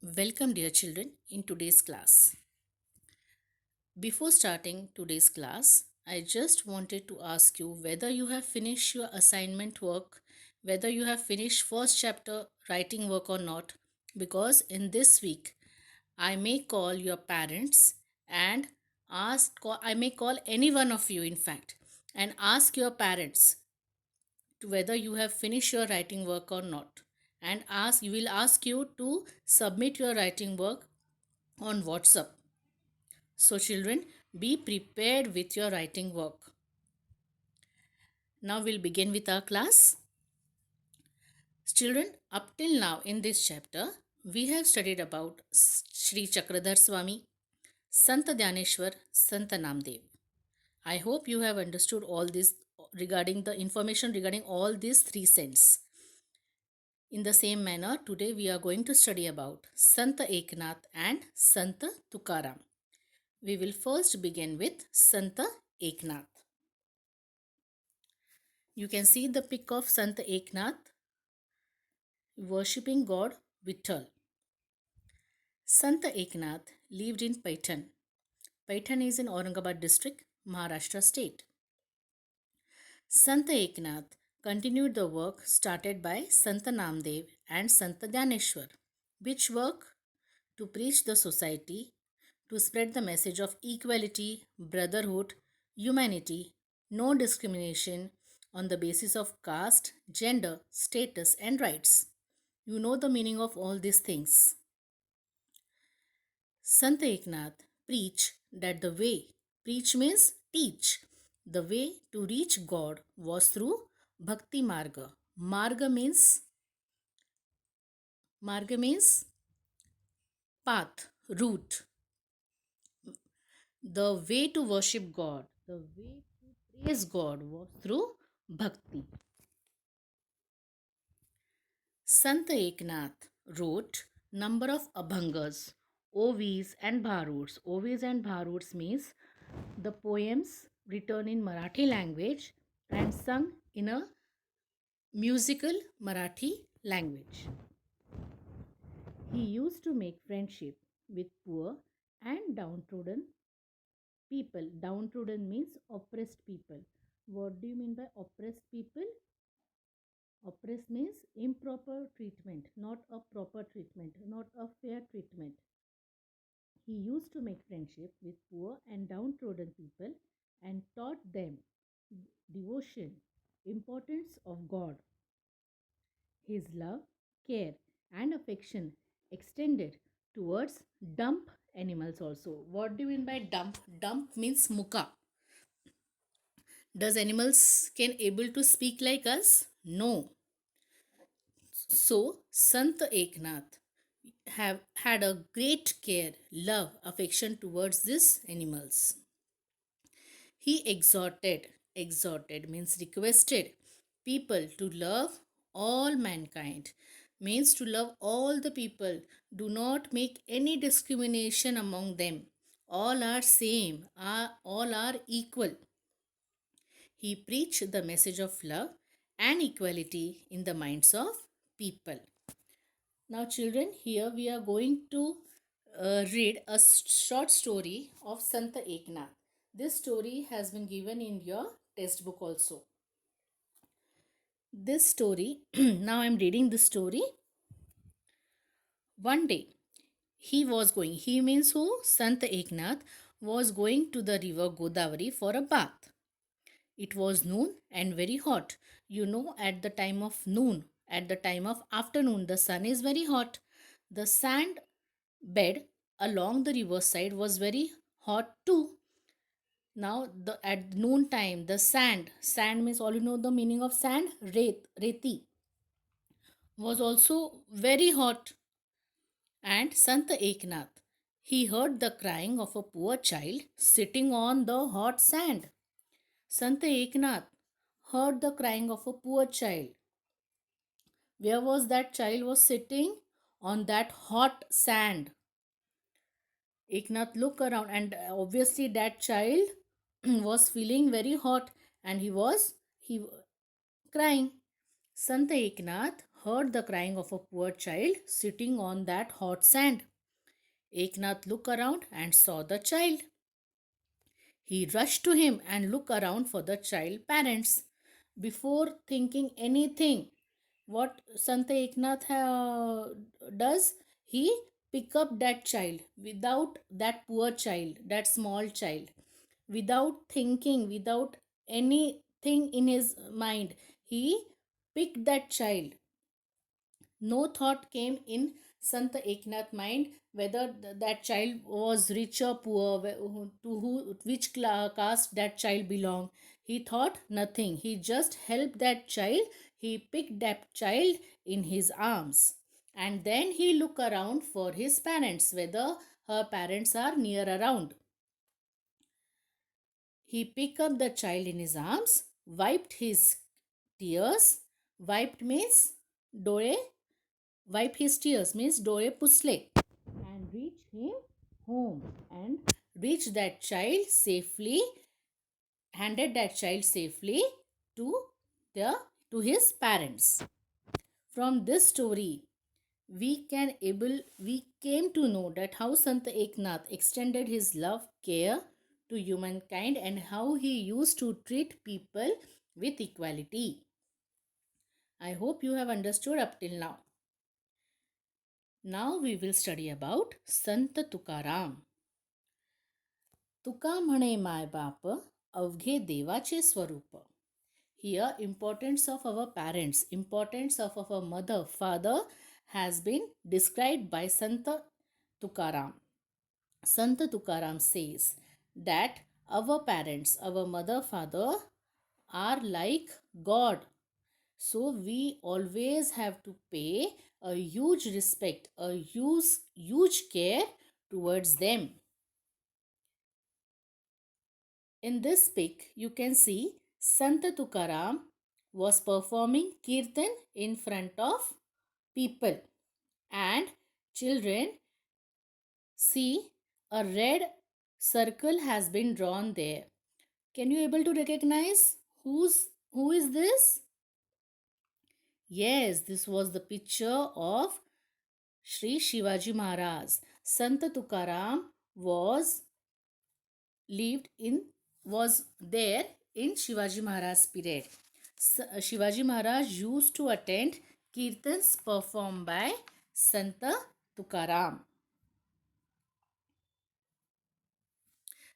Welcome, dear children, in today's class. Before starting today's class, I just wanted to ask you whether you have finished your assignment work, whether you have finished first chapter writing work or not, because in this week I may call your parents and I may call any one of you, in fact, and ask your parents to whether you have finished your writing work or not, and ask you to submit your writing work on WhatsApp. So, children, be prepared with your writing work. Now, we'll begin with our class. Children, up till now in this chapter, we have studied about Sri Chakradhar Swami, Sant Dhyaneshwar, Sant Namdev. I hope you have understood all this regarding the information regarding all these three saints. In the same manner, today we are going to study about Sant Eknath and Sant Tukaram. We will first begin with Sant Eknath. You can see the pic of Sant Eknath worshipping God Vittal. Sant Eknath lived in Paitan. Paitan is in Aurangabad district, Maharashtra state. Sant Eknath continued the work started by Sant Namdev and Sant Dhyaneshwar, which work to preach the society, to spread the message of equality, brotherhood, humanity, no discrimination on the basis of caste, gender, status, and rights. You know the meaning of all these things. Sant Eknath preach means teach, the way to reach God was through Bhakti Marga. Marga means path, route. The way to worship God, the way to praise God was through bhakti. Sant Eknath wrote number of abhangas, ovis and bharuds. Ovis and bharuds means the poems written in Marathi language and sung in a musical Marathi language. He used to make friendship with poor and downtrodden people. Downtrodden means oppressed people. What do you mean by oppressed people? Oppressed means improper treatment, not a proper treatment, not a fair treatment. He used to make friendship with poor and downtrodden people and taught them devotion, importance of God. His love, care, and affection extended towards dumb animals also. What do you mean by dumb? Dumb means muka. Does animals can able to speak like us? No. So Sant Eknath have had a great care, love, affection towards these animals. He exhorted means requested people to love all mankind, means to love all the people. Do not make any discrimination among them. All are same, all are equal. He preached the message of love and equality in the minds of people. Now, children, here we are going to read a short story of Sant Eknath. This story has been given in your textbook also. This story, now I am reading this story. One day, he means who? Sant Eknath was going to the river Godavari for a bath. It was noon and very hot. You know, at the time of noon, at the time of afternoon, the sun is very hot. The sand bed along the riverside was very hot too. Now, at noon time, the sand means all you know the meaning of sand, reti, was also very hot. And Sant Eknath, he heard the crying of a poor child sitting on the hot sand. Sant Eknath heard the crying of a poor child. Where was that child was sitting? On that hot sand. Eknath looked around and obviously that child was feeling very hot and he crying. Sant Eknath heard the crying of a poor child sitting on that hot sand. Eknath looked around and saw the child. He rushed to him and looked around for the child parents. Before thinking anything, what Sant Eknath does, he pick up that child, without that poor child, that small child, without thinking, without anything in his mind. He picked that child. No thought came in Sant Eknath mind whether that child was rich or poor, to which caste that child belonged. He thought nothing. He just helped that child. He picked that child in his arms. And then he looked around for his parents, whether her parents are near around. He picked up the child in his arms, wiped his tears. Wiped means dore. Wipe his tears means dore pusle, and reach him home, and reach that child safely, handed that child safely to the to his parents. From this story, we came to know that how Sant Eknath extended his love care to humankind, and how he used to treat people with equality. I hope you have understood up till now. Now we will study about Sant Tukaram. तुका म्हणे my बाप अवघे देवाचे स्वरूप. Here, importance of our parents, importance of our mother, father has been described by Sant Tukaram. Sant Tukaram says that our parents, our mother, father are like God. So we always have to pay a huge respect, a huge care towards them. In this pic, you can see Sant Tukaram was performing kirtan in front of people, and children see a red circle has been drawn there. Can you able to recognize who is this? Yes, this was the picture of Sri Shivaji Maharaj. Sant Tukaram was lived in was there in Shivaji Maharaj's period. Shivaji Maharaj used to attend kirtans performed by Santa Tukaram.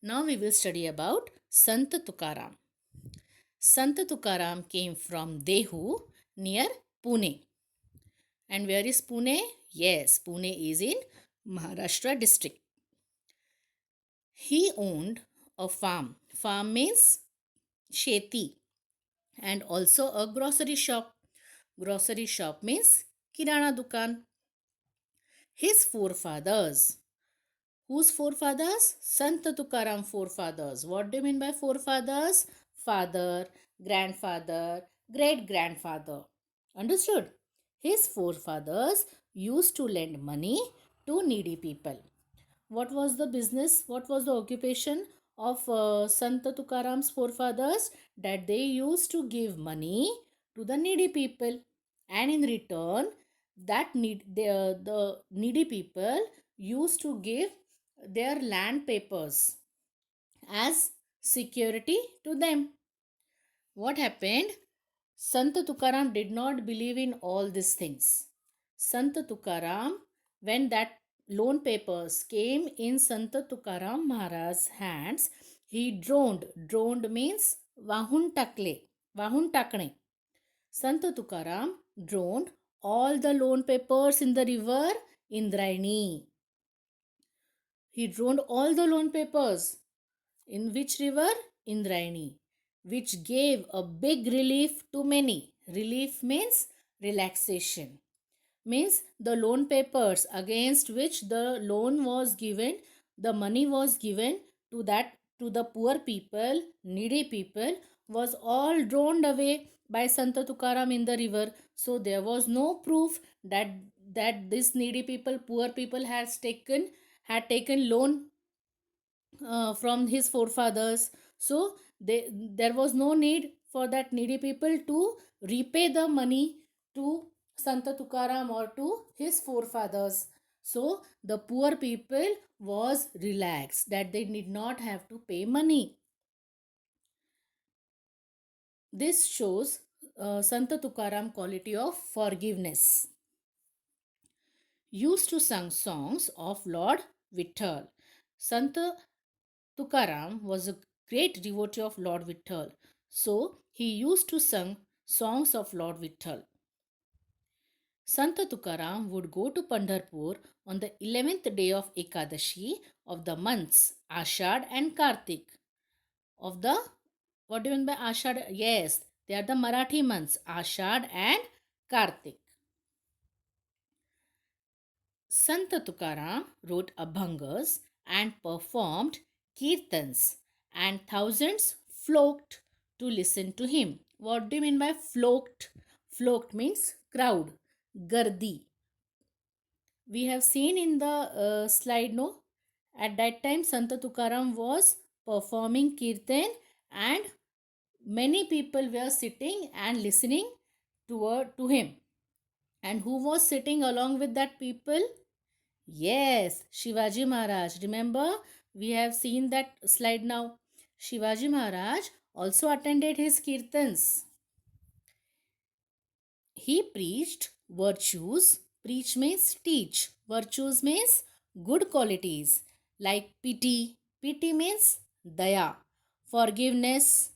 Now we will study about Sant Tukaram. Sant Tukaram came from Dehu near Pune. And where is Pune? Yes, Pune is in Maharashtra district. He owned a farm. Farm means sheti, and also a grocery shop. Grocery shop means kirana dukan. His forefathers. Whose forefathers? Sant Tukaram forefathers. What do you mean by forefathers? Father, grandfather, great grandfather. Understood? His forefathers used to lend money to needy people. What was the business? What was the occupation of Sant Tukaram's forefathers? That they used to give money to the needy people, and in return, the needy people used to give their land papers as security to them. What happened? Sant Tukaram did not believe in all these things. Sant Tukaram, when that loan papers came in Sant Tukaram Maharaj's hands, he droned. Droned means vahun takle, vahun takne. Sant Tukaram droned all the loan papers in the river Indrayani. He droned all the loan papers. In which river? Indrayani, which gave a big relief to many. Relief means relaxation. Means the loan papers against which the loan was given, the money was given to the poor people, needy people, was all drowned away by Santa Tukaram in the river. So there was no proof that this needy people, poor people had taken loan from his forefathers. So there was no need for that needy people to repay the money to Santa Tukaram or to his forefathers. So the poor people was relaxed that they did not have to pay money. This shows Santa Tukaram quality of forgiveness. Used to sing songs of Lord Vitthal. Santa Tukaram was a great devotee of Lord Vitthal. So he used to sing songs of Lord Vitthal. Santa Tukaram would go to Pandharpur on the 11th day of Ekadashi of the months Ashad and Kartik. Of the, what do you mean by Ashad? Yes, they are the Marathi months Ashad and Kartik. Santa Tukaram wrote abhangas and performed kirtans, and thousands flocked to listen to him. What do you mean by flocked? Flocked means crowd, gardi. We have seen in the slide, no? At that time, Santa Tukaram was performing kirtan, and many people were sitting and listening to him. And who was sitting along with that people? Yes, Shivaji Maharaj. Remember, we have seen that slide now. Shivaji Maharaj also attended his kirtans. He preached virtues. Preach means teach. Virtues means good qualities like pity. Pity means daya. Forgiveness.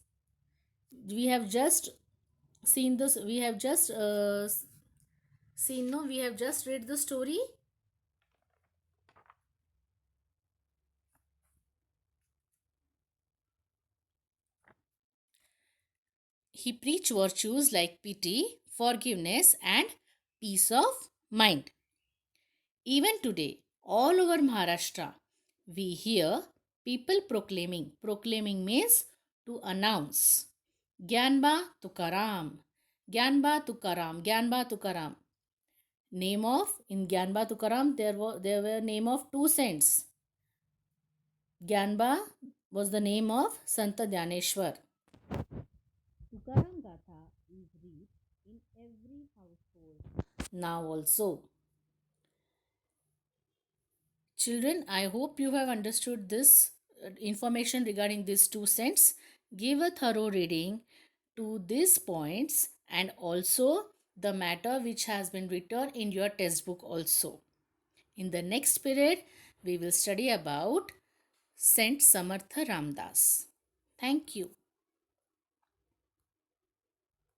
We have just seen this. We have just seen. No, we have just read the story. He preached virtues like pity, forgiveness, and peace of mind. Even today, all over Maharashtra, we hear people proclaiming. Proclaiming means to announce. Gyanba Tukaram. Gyanba Tukaram. Gyanba Tukaram. Name of, in Gyanba Tukaram, there were name of two saints. Gyanba was the name of Santa Dhaneshwar. Tukaram Gatha is read in every household now also. Children, I hope you have understood this information regarding these two cents. Give a thorough reading to these points and also the matter which has been written in your textbook also. In the next period, we will study about Saint Samartha Ramdas. Thank you.